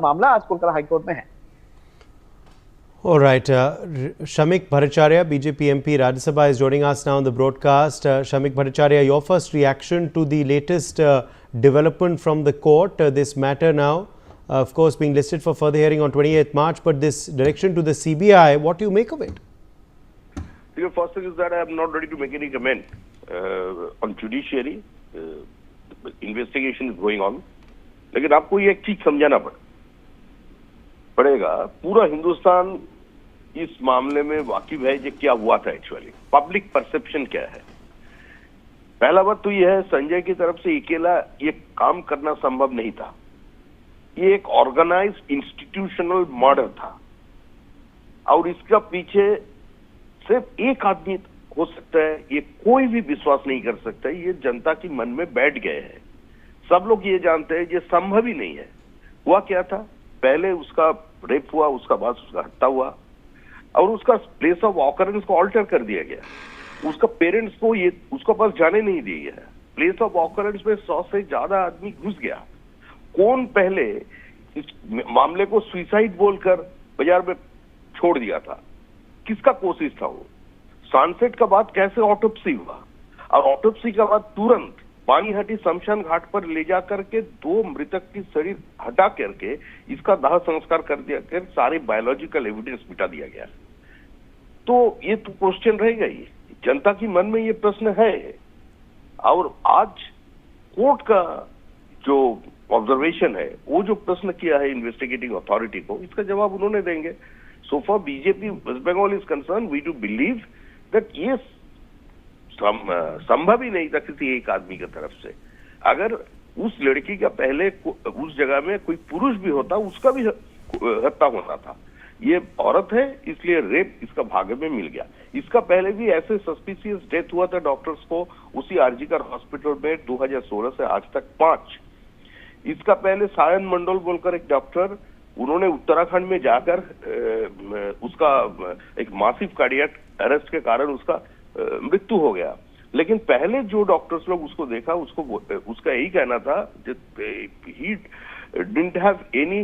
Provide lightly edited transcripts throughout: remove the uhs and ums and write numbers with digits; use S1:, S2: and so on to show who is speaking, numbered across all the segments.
S1: मामला आज कोलकाता हाईकोर्ट में है।
S2: All right, Shamik Bhattacharya, BJP MP, Rajya Sabha, is joining us now on the broadcast. Shamik Bhattacharya, your first reaction to the latest development from the court, this matter now, of course, being listed for further hearing on 28th March, but this direction to the CBI, what do you make of it?
S3: The first thing is that I am not ready to make any comment on judiciary. Investigation is going on. लेकिन आपको ये एक चीज समझाना पड़ेगा, पूरा हिंदुस्तान इस मामले में वाकिफ है कि क्या हुआ था एक्चुअली, पब्लिक परसेप्शन क्या है। पहला बात तो यह है, संजय की तरफ से अकेला ये काम करना संभव नहीं था। ये एक ऑर्गेनाइज्ड इंस्टीट्यूशनल मर्डर था और इसका पीछे सिर्फ एक आदमी हो सकता है, ये कोई भी विश्वास नहीं कर सकता। ये जनता की मन में बैठ गए हैं, सब लोग ये जानते हैं ये संभव ही नहीं है। हुआ क्या था, पहले उसका रेप हुआ, उसका बाद उसका हत्या हुआ और उसका प्लेस ऑफ ऑकरेंस को ऑल्टर कर दिया गया। उसका पेरेंट्स को ये उसका पास जाने नहीं दिया गया। प्लेस ऑफ ऑकरेंस में 100 से ज्यादा आदमी घुस गया। कौन पहले इस मामले को सुसाइड बोलकर बाजार में छोड़ दिया था, किसका कोशिश था वो? सनसेट का बाद कैसे ऑटोप्सी हुआ और ऑटोप्सी के बाद तुरंत पानीहाटी शमशान घाट पर ले जा करके 2 मृतक की शरीर हटा करके इसका दाह संस्कार कर दिया कर सारे बायोलॉजिकल एविडेंस मिटा दिया गया। तो ये तो क्वेश्चन रहेगा ही, जनता की मन में ये प्रश्न है। और आज कोर्ट का जो ऑब्जर्वेशन है, वो जो प्रश्न किया है इन्वेस्टिगेटिंग अथॉरिटी को, इसका जवाब उन्होंने देंगे। So for BJP West Bengal is concern, we do believe that ये संभव ही नहीं था किसी एक आदमी की तरफ से। अगर उस लड़की का पहले उस जगह में कोई पुरुष भी होता, उसका भी हत्या होना था। ये औरत है इसलिए रेप इसका भाग्य में मिल गया। इसका पहले भी ऐसे सस्पिशियस डेथ हुआ था डॉक्टर्स को उसी आरजीकर हॉस्पिटल में 2016 से आज तक 5। इसका पहले सायन मंडल बोलकर एक डॉक्टर, उन्होंने उत्तराखंड में जाकर उसका एक मासिव कार्डियक अरेस्ट के कारण उसका मृत्यु हो गया। लेकिन पहले जो डॉक्टर्स लोग उसको देखा, उसका यही कहना था he didn't have any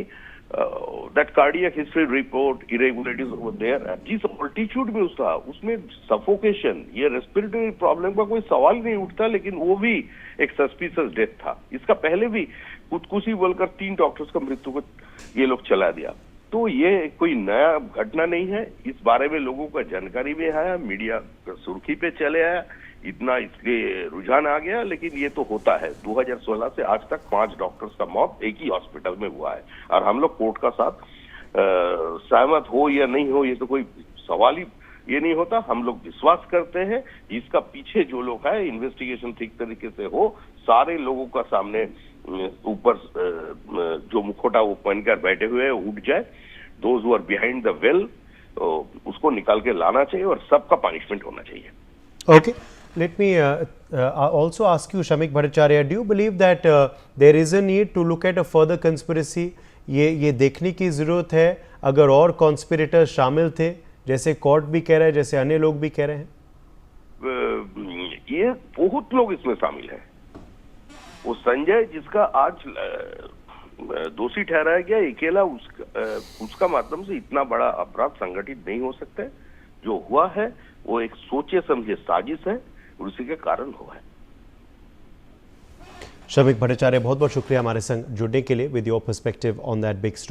S3: that cardiac history report irregularities over there. जिस ऑल्टीट्यूड में उसमें सफोकेशन, ये रेस्पिरेटरी प्रॉब्लम का कोई सवाल नहीं उठता, लेकिन वो भी एक सस्पिशियस डेथ था। इसका पहले भी खुदकुशी बोलकर 3 डॉक्टर्स का मृत्यु को ये लोग चला दिया। तो ये कोई नया घटना नहीं है, इस बारे में लोगों का जानकारी भी आया, मीडिया सुर्खी पे चले आया, इतना इसलिए रुझान आ गया। लेकिन ये तो होता है, 2016 से आज तक 5 डॉक्टर्स का मौत एक ही हॉस्पिटल में हुआ है और हम लोग कोर्ट का साथ सहमत हो या नहीं हो, ये तो कोई सवाल ही ये नहीं होता। हम लोग विश्वास करते हैं इसका पीछे जो लोग है, इन्वेस्टिगेशन ठीक तरीके से हो, सारे लोगों का सामने ऊपर जो मुखौटा वो पहनकर बैठे हुए हैं उठ जाए। Those who are behind the well उसको निकाल के लाना चाहिए और सबका पनिशमेंट होना चाहिए।
S2: Okay, let me also ask you, Shamik Bhattacharya, do you believe that there is a need to look at a further conspiracy? ये देखने की जरूरत है अगर और कॉन्स्पिरेटर शामिल थे, जैसे कोर्ट भी कह रहा है, जैसे अन्य लोग भी कह रहे हैं।
S3: ये बहुत लोग इसमें शामिल हैं। वो संजय जिसका आज दोषी ठहराया गया, अकेला उसका माध्यम से इतना बड़ा अपराध संगठित नहीं हो सकता है। जो हुआ है वो एक सोचे समझे साजिश है और उसी के कारण हुआ है।
S2: शमिक भट्टाचार्य, बहुत बहुत शुक्रिया हमारे संग जुड़ने के लिए with your perspective on that big story.